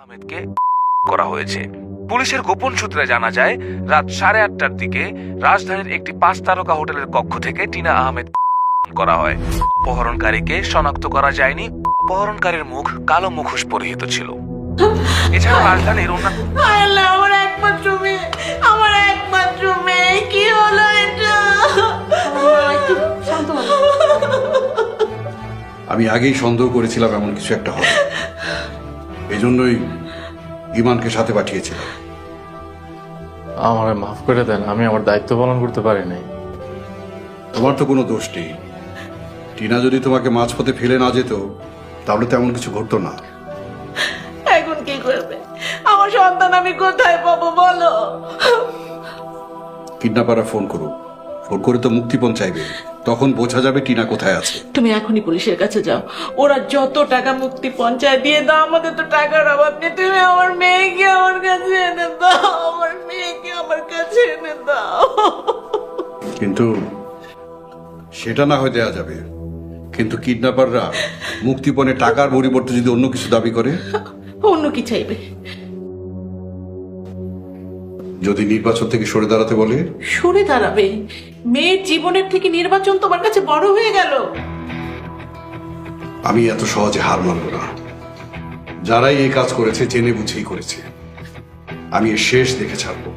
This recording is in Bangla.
আহমেদকে করা হয়েছে। পুলিশের গোপন সূত্রে জানা যায়, রাত 8:30টার দিকে রাজধানীর একটি 5 তারকা হোটেলের কক্ষ থেকে টিনা আহমেদ করা হয়। অপহরণকারীকে শনাক্ত করা যায়নি। অপহরণকারীর মুখ কালো মুখোশ পরিহিত ছিল। এছাড়া রাজধানীর আমার একমাত্র মেয়ে, আমার একমাত্র মেয়ে, কি হলো এটা? আমি আগেই সন্দেহ করেছিলাম এমন কিছু একটা হবে, এজন্যই ইমানকে সাথে পাঠিয়েছিলাম। আমাকে মাফ করে দেন, আমি আমার দায়িত্ব পালন করতে পারি নাই। তোমার তো কোনো দোষ নেই। টিনা যদি তোমাকে মাঝপথে ফেলে না যেত তাহলে তেমন কিছু ঘটতো না। এখন কি করবে? আমার সন্তান আমি কোথায় পাবো বলো? কিডন্যাপাররা ফোন করো, ফোন করে তো মুক্তিপণ চাইবে, তখন বোঝা যাবে টিনা কোথায় আছে। তুমি এখনই পুলিশের কাছে যাও, ওরা যত টাকা মুক্তি পঞ্চায়েত দিয়ে দাও, আমাদের তো টাকার অভাব নেই। তুমি আমার মেয়েকে আমার কাছে এনে দাও, আমার মেয়েকে আমার কাছে এনে দাও। কিন্তু সেটা না হয় দেয়া যাবে, কিন্তু কিডন্যাপাররা মুক্তিপণে টাকার পরিবর্তে যদি অন্য কিছু দাবি করে? অন্য কি চাইবে? যদি নির্বাচন থেকে সরে দাঁড়াতে বলে? সরে দাঁড়াবে? মেয়ের জীবনের থেকে নির্বাচন তোমার কাছে বড় হয়ে গেল? আমি এত সহজে হার মানব না। যারাই এই কাজ করেছে জেনে বুঝেই করেছে। আমি এর শেষ দেখে ছাড়বো।